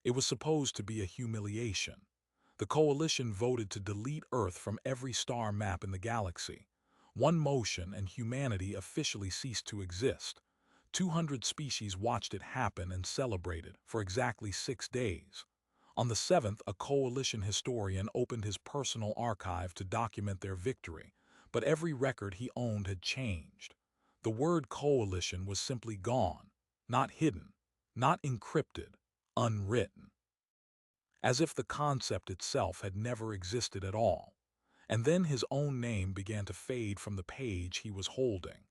It was supposed to be a humiliation. The coalition voted to delete Earth from every star map in the galaxy. One motion and humanity officially ceased to exist. 200 species watched it happen and celebrated for exactly 6 days. On the 7th, a coalition historian opened his personal archive to document their victory, but every record he owned had changed. The word coalition was simply gone, not hidden, not encrypted, unwritten. As if the concept itself had never existed at all. And then his own name began to fade from the page he was holding.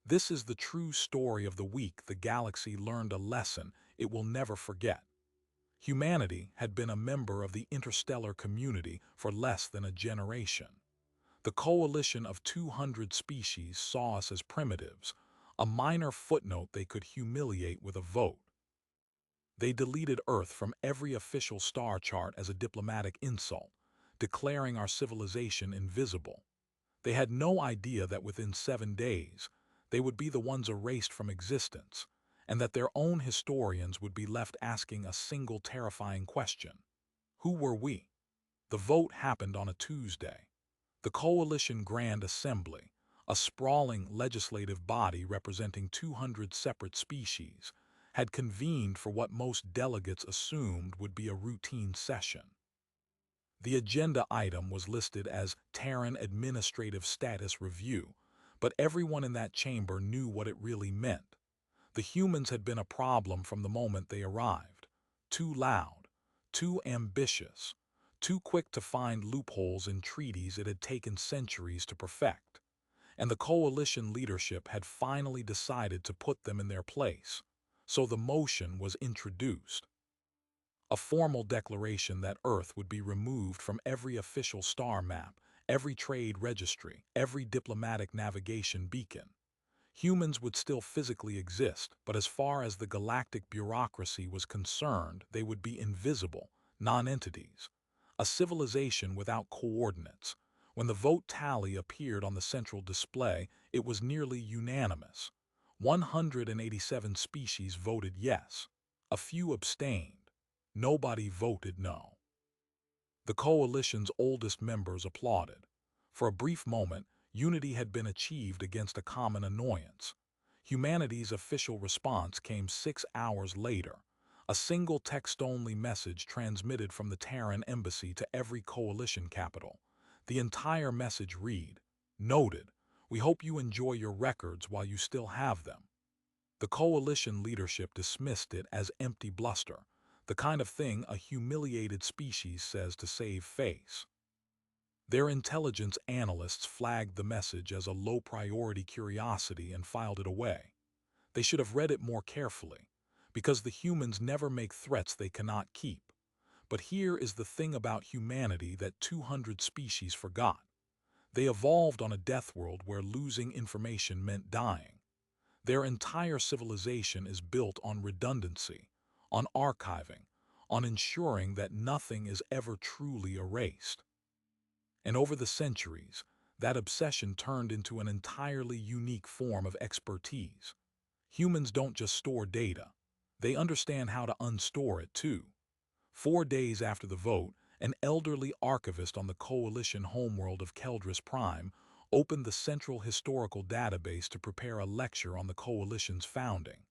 This is the true story of the week the galaxy learned a lesson it will never forget. Humanity had been a member of the interstellar community for less than a generation. The coalition of 200 species saw us as primitives, a minor footnote they could humiliate with a vote. They deleted Earth from every official star chart as a diplomatic insult, declaring our civilization invisible. They had no idea that within 7 days, they would be the ones erased from existence, and that their own historians would be left asking a single terrifying question. Who were we? The vote happened on a Tuesday. The Coalition Grand Assembly, a sprawling legislative body representing 200 separate species, had convened for what most delegates assumed would be a routine session. The agenda item was listed as Terran Administrative Status Review, but everyone in that chamber knew what it really meant. The humans had been a problem from the moment they arrived. Too loud, too ambitious, too quick to find loopholes in treaties it had taken centuries to perfect. And the coalition leadership had finally decided to put them in their place. So the motion was introduced. A formal declaration that Earth would be removed from every official star map, every trade registry, every diplomatic navigation beacon. Humans would still physically exist, but as far as the galactic bureaucracy was concerned, they would be invisible, non-entities. A civilization without coordinates. When the vote tally appeared on the central display, it was nearly unanimous. 187 species voted yes. A few abstained. Nobody voted no. The coalition's oldest members applauded. For a brief moment, unity had been achieved against a common annoyance. Humanity's official response came 6 hours later. A single text-only message transmitted from the Terran embassy to every coalition capital. The entire message read, "Noted. We hope you enjoy your records while you still have them." The coalition leadership dismissed it as empty bluster, the kind of thing a humiliated species says to save face. Their intelligence analysts flagged the message as a low-priority curiosity and filed it away. They should have read it more carefully, because the humans never make threats they cannot keep. But here is the thing about humanity that 200 species forgot. They evolved on a death world where losing information meant dying. Their entire civilization is built on redundancy, on archiving, on ensuring that nothing is ever truly erased. And over the centuries, that obsession turned into an entirely unique form of expertise. Humans don't just store data. They understand how to unstore it, too. 4 days after the vote, an elderly archivist on the coalition homeworld of Keldris Prime opened the Central Historical Database to prepare a lecture on the coalition's founding.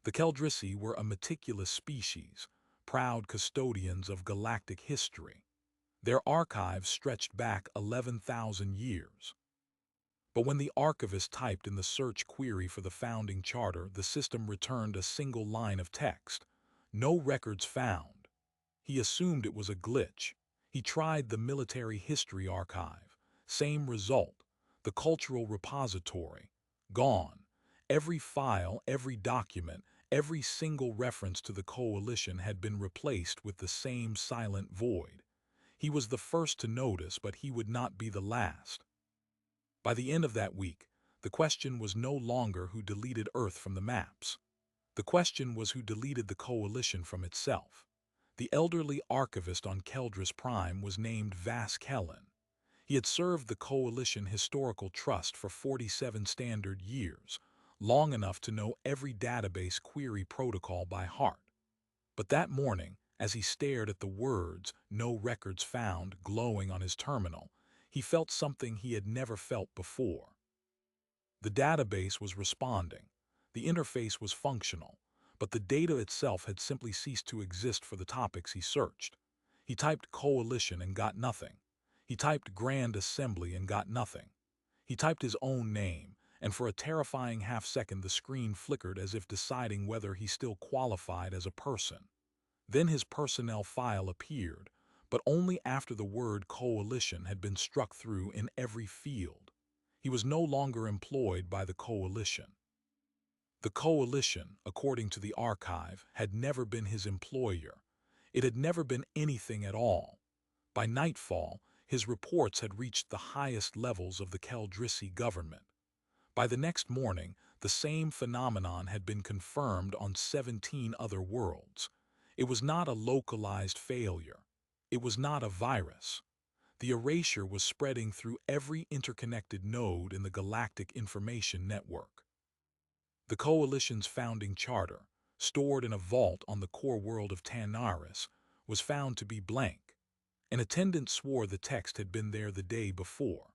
The Keldrisi were a meticulous species, proud custodians of galactic history. Their archives stretched back 11,000 years. But when the archivist typed in the search query for the founding charter, the system returned a single line of text. No records found. He assumed it was a glitch. He tried the military history archive. Same result. The cultural repository. Gone. Every file, every document, every single reference to the coalition had been replaced with the same silent void. He was the first to notice, but he would not be the last. By the end of that week, the question was no longer who deleted Earth from the maps. The question was who deleted the coalition from itself. The elderly archivist on Keldris Prime was named Vas Kellen. He had served the Coalition Historical Trust for 47 standard years, long enough to know every database query protocol by heart. But that morning, As he stared at the words, "No records found," glowing on his terminal, he felt something he had never felt before. The database was responding. The interface was functional, but the data itself had simply ceased to exist for the topics he searched. He typed coalition and got nothing. He typed Grand Assembly and got nothing. He typed his own name, and for a terrifying half-second the screen flickered as if deciding whether he still qualified as a person. Then his personnel file appeared, but only after the word coalition had been struck through in every field. He was no longer employed by the coalition. The coalition, according to the archive, had never been his employer. It had never been anything at all. By nightfall, his reports had reached the highest levels of the Keldrisi government. By the next morning, the same phenomenon had been confirmed on 17 other worlds. It was not a localized failure. It was not a virus. The erasure was spreading through every interconnected node in the galactic information network. The Coalition's founding charter, stored in a vault on the core world of Tanaris, was found to be blank. An attendant swore the text had been there the day before.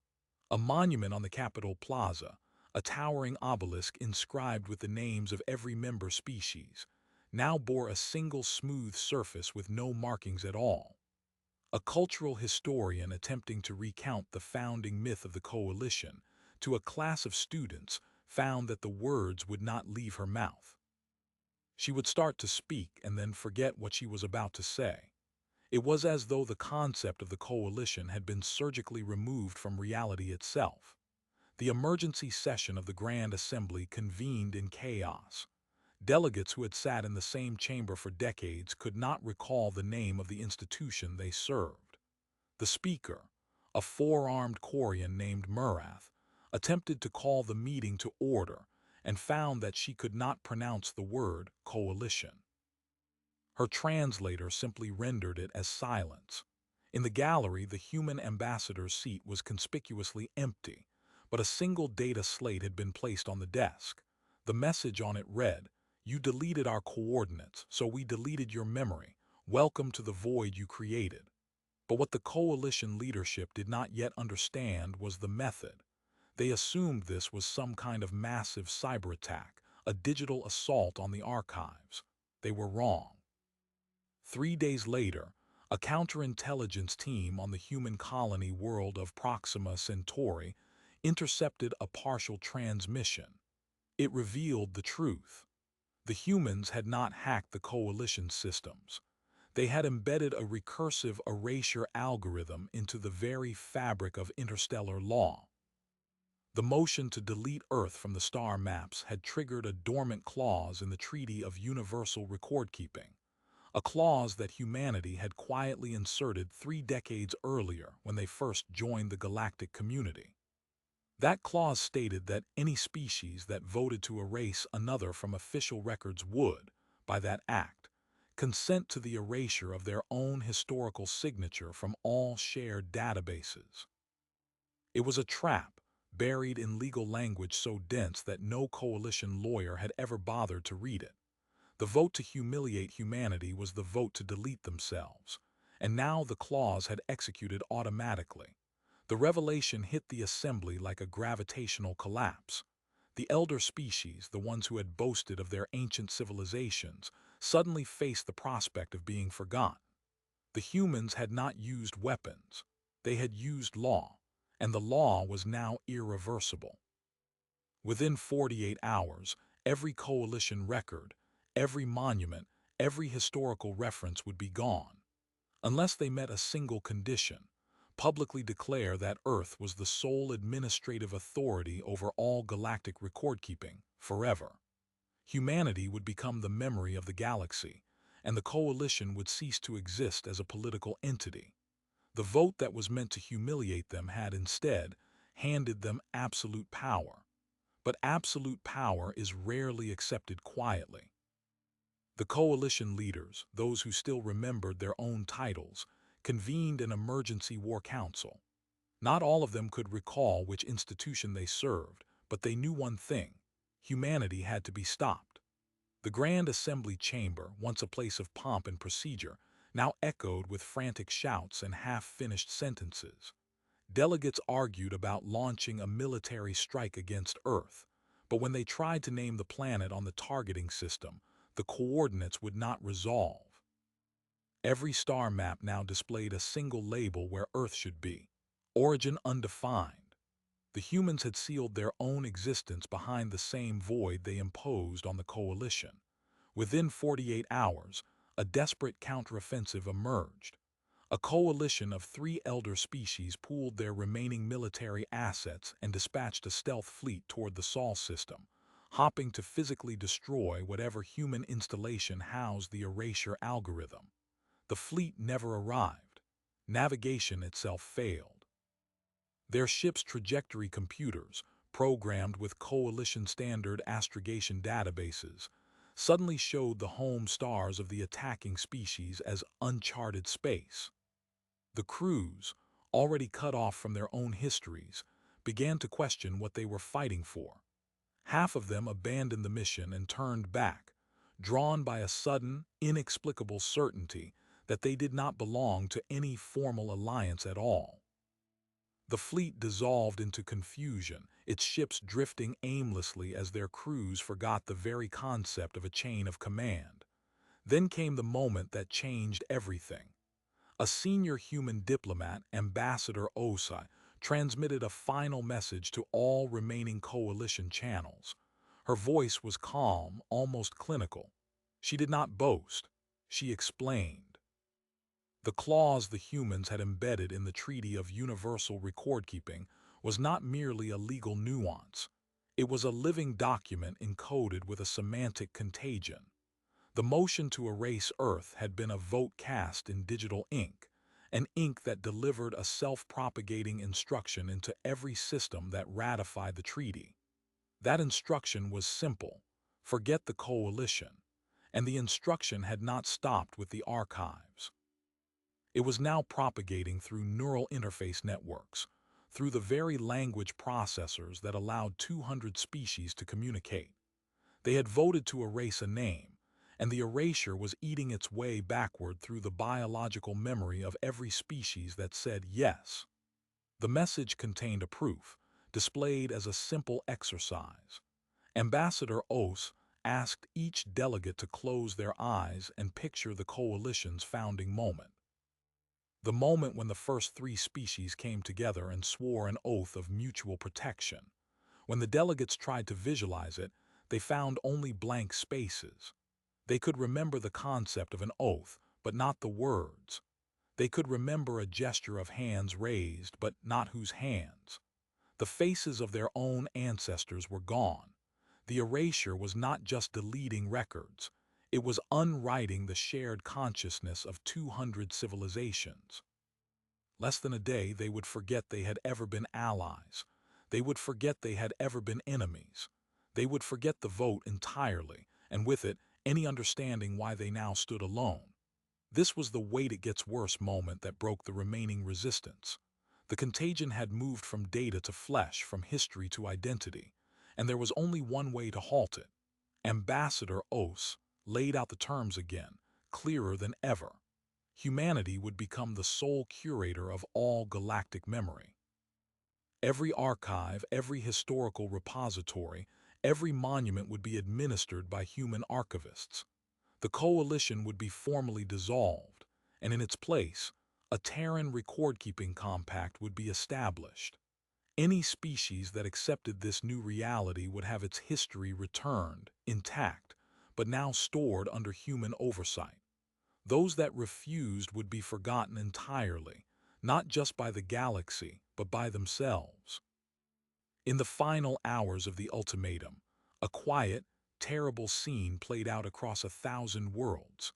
A monument on the Capitol Plaza, a towering obelisk inscribed with the names of every member species, now bore a single smooth surface with no markings at all. A cultural historian attempting to recount the founding myth of the coalition to a class of students found that the words would not leave her mouth. She would start to speak and then forget what she was about to say. It was as though the concept of the coalition had been surgically removed from reality itself. The emergency session of the Grand Assembly convened in chaos. Delegates who had sat in the same chamber for decades could not recall the name of the institution they served. The speaker, a four-armed Quarian named Murath, attempted to call the meeting to order and found that she could not pronounce the word coalition. Her translator simply rendered it as silence. In the gallery, the human ambassador's seat was conspicuously empty, but a single data slate had been placed on the desk. The message on it read, "You deleted our coordinates, so we deleted your memory. Welcome to the void you created." But what the coalition leadership did not yet understand was the method. They assumed this was some kind of massive cyber attack, a digital assault on the archives. They were wrong. 3 days later, a counterintelligence team on the human colony world of Proxima Centauri intercepted a partial transmission. It revealed the truth. The humans had not hacked the coalition systems. They had embedded a recursive erasure algorithm into the very fabric of interstellar law. The motion to delete Earth from the star maps had triggered a dormant clause in the Treaty of Universal Record-Keeping, a clause that humanity had quietly inserted 3 decades earlier when they first joined the galactic community. That clause stated that any species that voted to erase another from official records would, by that act, consent to the erasure of their own historical signature from all shared databases. It was a trap, buried in legal language so dense that no coalition lawyer had ever bothered to read it. The vote to humiliate humanity was the vote to delete themselves, and now the clause had executed automatically. The revelation hit the assembly like a gravitational collapse. The elder species, the ones who had boasted of their ancient civilizations, suddenly faced the prospect of being forgotten. The humans had not used weapons. They had used law, and the law was now irreversible. Within 48 hours, every coalition record, every monument, every historical reference would be gone, unless they met a single condition: publicly declare that Earth was the sole administrative authority over all galactic record-keeping, forever. Humanity would become the memory of the galaxy, and the coalition would cease to exist as a political entity. The vote that was meant to humiliate them had instead handed them absolute power. But absolute power is rarely accepted quietly. The coalition leaders, those who still remembered their own titles, convened an emergency war council. Not all of them could recall which institution they served, but they knew one thing: humanity had to be stopped. The Grand Assembly Chamber, once a place of pomp and procedure, now echoed with frantic shouts and half-finished sentences. Delegates argued about launching a military strike against Earth, but when they tried to name the planet on the targeting system, the coordinates would not resolve. Every star map now displayed a single label where Earth should be. Origin undefined. The humans had sealed their own existence behind the same void they imposed on the coalition. Within 48 hours, a desperate counteroffensive emerged. A coalition of 3 elder species pooled their remaining military assets and dispatched a stealth fleet toward the Sol system, hoping to physically destroy whatever human installation housed the erasure algorithm. The fleet never arrived. Navigation itself failed. Their ship's trajectory computers, programmed with coalition-standard astrogation databases, suddenly showed the home stars of the attacking species as uncharted space. The crews, already cut off from their own histories, began to question what they were fighting for. Half of them abandoned the mission and turned back, drawn by a sudden, inexplicable certainty that they did not belong to any formal alliance at all. The fleet dissolved into confusion, its ships drifting aimlessly as their crews forgot the very concept of a chain of command. Then came the moment that changed everything. A senior human diplomat, Ambassador Osai, transmitted a final message to all remaining coalition channels. Her voice was calm, almost clinical. She did not boast. She explained. The clause the humans had embedded in the Treaty of Universal Recordkeeping was not merely a legal nuance. It was a living document encoded with a semantic contagion. The motion to erase Earth had been a vote cast in digital ink, an ink that delivered a self-propagating instruction into every system that ratified the treaty. That instruction was simple: forget the coalition, and the instruction had not stopped with the archives. It was now propagating through neural interface networks, through the very language processors that allowed 200 species to communicate. They had voted to erase a name, and the erasure was eating its way backward through the biological memory of every species that said yes. The message contained a proof, displayed as a simple exercise. Ambassador Os asked each delegate to close their eyes and picture the coalition's founding moment. The moment when the first 3 species came together and swore an oath of mutual protection. When the delegates tried to visualize it, they found only blank spaces. They could remember the concept of an oath, but not the words. They could remember a gesture of hands raised, but not whose hands. The faces of their own ancestors were gone. The erasure was not just deleting records. It was unwriting the shared consciousness of 200 civilizations. Less than a day, they would forget they had ever been allies. They would forget they had ever been enemies. They would forget the vote entirely, and with it, any understanding why they now stood alone. This was the wait it gets worse moment that broke the remaining resistance. The contagion had moved from data to flesh, from history to identity, and there was only one way to halt it. Ambassador Os laid out the terms again, clearer than ever. Humanity would become the sole curator of all galactic memory. Every archive, every historical repository, every monument would be administered by human archivists. The coalition would be formally dissolved, and in its place, a Terran record-keeping compact would be established. Any species that accepted this new reality would have its history returned, intact, but now stored under human oversight. Those that refused would be forgotten entirely, not just by the galaxy, but by themselves. In the final hours of the ultimatum, a quiet, terrible scene played out across 1,000 worlds.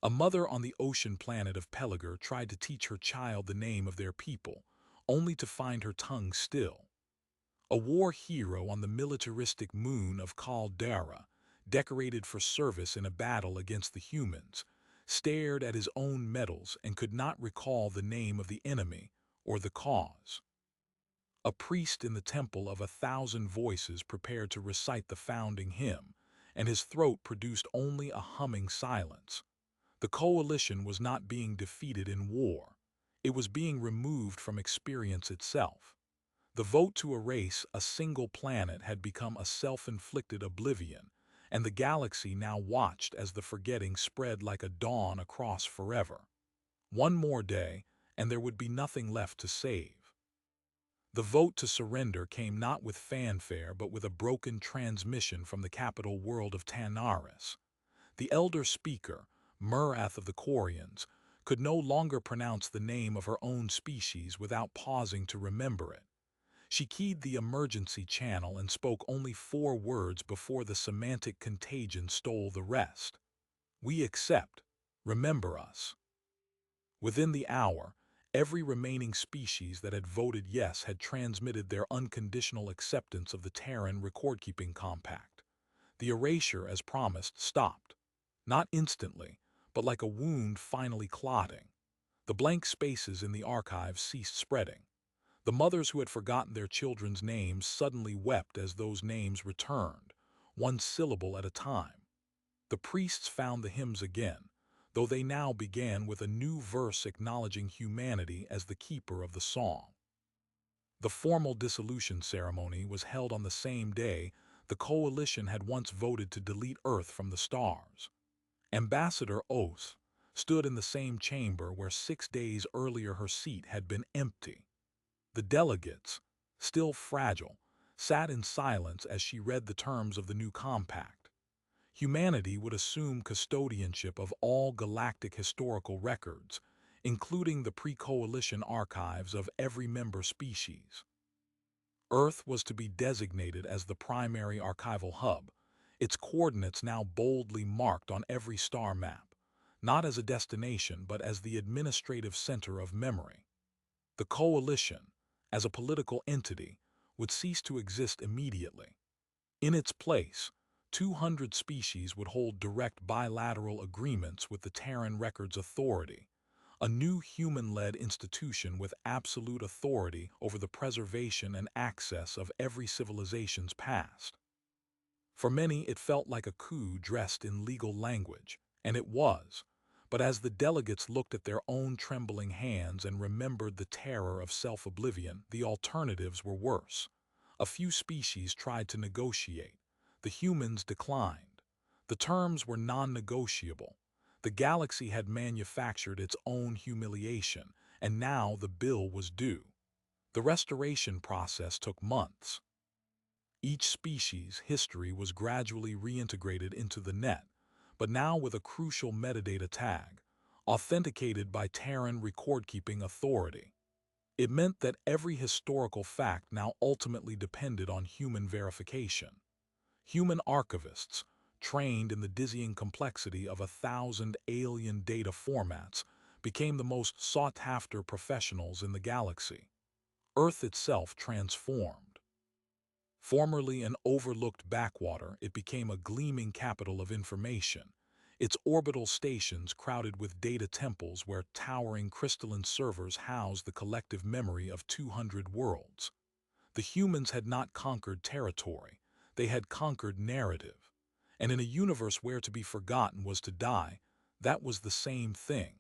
A mother on the ocean planet of Pelagar tried to teach her child the name of their people, only to find her tongue still. A war hero on the militaristic moon of Caldera, decorated for service in a battle against the humans, stared at his own medals and could not recall the name of the enemy or the cause. A priest in the temple of 1,000 voices prepared to recite the founding hymn, and his throat produced only a humming silence. The coalition was not being defeated in war. It was being removed from experience itself. The vote to erase a single planet had become a self-inflicted oblivion, and the galaxy now watched as the forgetting spread like a dawn across forever. One more day, and there would be nothing left to save. The vote to surrender came not with fanfare but with a broken transmission from the capital world of Tanaris. The elder speaker, Murath of the Quarians, could no longer pronounce the name of her own species without pausing to remember it. She keyed the emergency channel and spoke only 4 words before the semantic contagion stole the rest. "We accept. Remember us." Within the hour, every remaining species that had voted yes had transmitted their unconditional acceptance of the Terran record-keeping compact. The erasure, as promised, stopped. Not instantly, but like a wound finally clotting. The blank spaces in the archives ceased spreading. The mothers who had forgotten their children's names suddenly wept as those names returned, one syllable at a time. The priests found the hymns again, though they now began with a new verse acknowledging humanity as the keeper of the song. The formal dissolution ceremony was held on the same day the coalition had once voted to delete Earth from the stars. Ambassador Oath stood in the same chamber where 6 days earlier her seat had been empty. The delegates, still fragile, sat in silence as she read the terms of the new compact. Humanity would assume custodianship of all galactic historical records, including the pre-coalition archives of every member species. Earth was to be designated as the primary archival hub, its coordinates now boldly marked on every star map, not as a destination but as the administrative center of memory. The coalition, as a political entity, would cease to exist immediately. In its place, 200 species would hold direct bilateral agreements with the Terran Records Authority, a new human-led institution with absolute authority over the preservation and access of every civilization's past. For many, it felt like a coup dressed in legal language, and it was. But as the delegates looked at their own trembling hands and remembered the terror of self-oblivion, the alternatives were worse. A few species tried to negotiate. The humans declined. The terms were non-negotiable. The galaxy had manufactured its own humiliation, and now the bill was due. The restoration process took months. Each species' history was gradually reintegrated into the net, but now with a crucial metadata tag, authenticated by Terran Record-Keeping Authority. It meant that every historical fact now ultimately depended on human verification. Human archivists, trained in the dizzying complexity of 1,000 alien data formats, became the most sought-after professionals in the galaxy. Earth itself transformed. Formerly an overlooked backwater, it became a gleaming capital of information, its orbital stations crowded with data temples where towering crystalline servers housed the collective memory of 200 worlds. The humans had not conquered territory, they had conquered narrative. And in a universe where to be forgotten was to die, that was the same thing.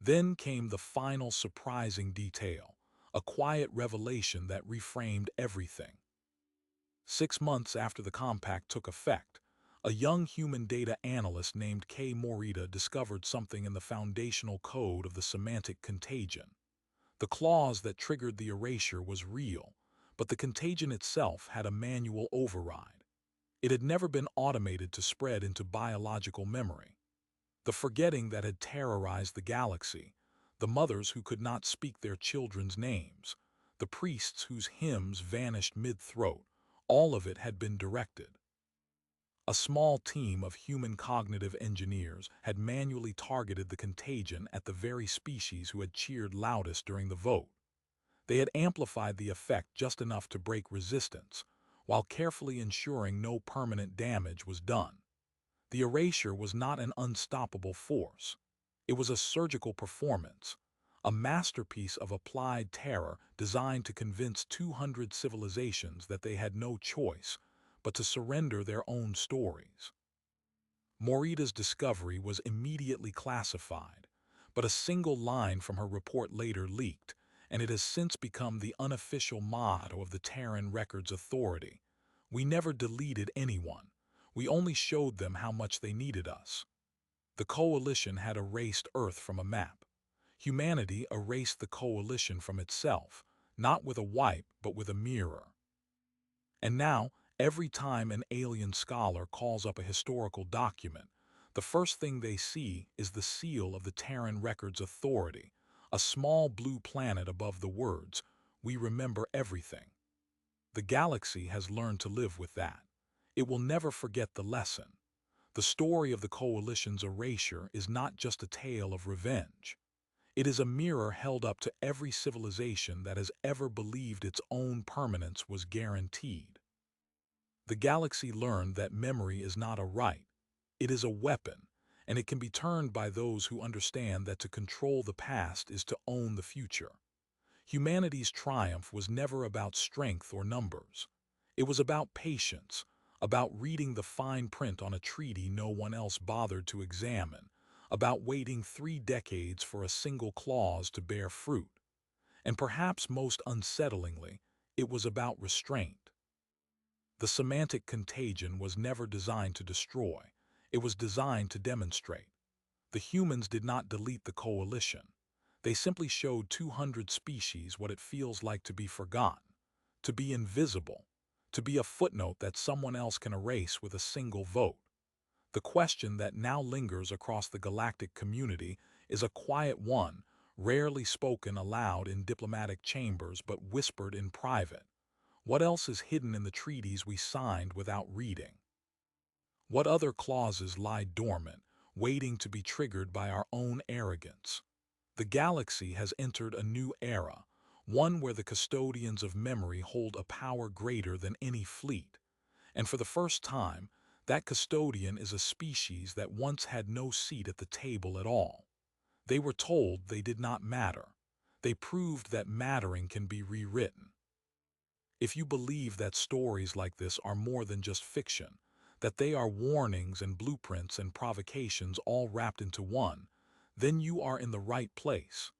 Then came the final surprising detail, a quiet revelation that reframed everything. 6 months after the compact took effect, a young human data analyst named K. Morita discovered something in the foundational code of the semantic contagion. The clause that triggered the erasure was real, but the contagion itself had a manual override. It had never been automated to spread into biological memory. The forgetting that had terrorized the galaxy, the mothers who could not speak their children's names, the priests whose hymns vanished mid-throat, all of it had been directed. A small team of human cognitive engineers had manually targeted the contagion at the very species who had cheered loudest during the vote. They had amplified the effect just enough to break resistance, while carefully ensuring no permanent damage was done. The erasure was not an unstoppable force. It was a surgical performance, a masterpiece of applied terror designed to convince 200 civilizations that they had no choice but to surrender their own stories. Morita's discovery was immediately classified, but a single line from her report later leaked, and it has since become the unofficial motto of the Terran Records Authority. We never deleted anyone. We only showed them how much they needed us. The Coalition had erased Earth from a map. Humanity erased the Coalition from itself, not with a wipe, but with a mirror. And now, every time an alien scholar calls up a historical document, the first thing they see is the seal of the Terran Records Authority, a small blue planet above the words, "We remember everything." The galaxy has learned to live with that. It will never forget the lesson. The story of the Coalition's erasure is not just a tale of revenge. It is a mirror held up to every civilization that has ever believed its own permanence was guaranteed. The galaxy learned that memory is not a right. It is a weapon, and it can be turned by those who understand that to control the past is to own the future. Humanity's triumph was never about strength or numbers. It was about patience, about reading the fine print on a treaty no one else bothered to examine, about waiting 3 decades for a single clause to bear fruit. And perhaps most unsettlingly, it was about restraint. The semantic contagion was never designed to destroy. It was designed to demonstrate. The humans did not delete the Coalition. They simply showed 200 species what it feels like to be forgotten, to be invisible, to be a footnote that someone else can erase with a single vote. The question that now lingers across the galactic community is a quiet one, rarely spoken aloud in diplomatic chambers but whispered in private. What else is hidden in the treaties we signed without reading? What other clauses lie dormant, waiting to be triggered by our own arrogance? The galaxy has entered a new era, one where the custodians of memory hold a power greater than any fleet. And for the first time, that custodian is a species that once had no seat at the table at all. They were told they did not matter. They proved that mattering can be rewritten. If you believe that stories like this are more than just fiction, that they are warnings and blueprints and provocations all wrapped into one, then you are in the right place.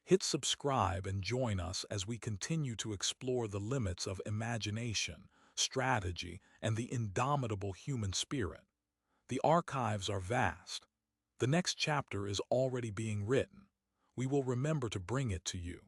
Hit subscribe and join us as we continue to explore the limits of imagination, strategy, and the indomitable human spirit. The archives are vast. The next chapter is already being written. We will remember to bring it to you.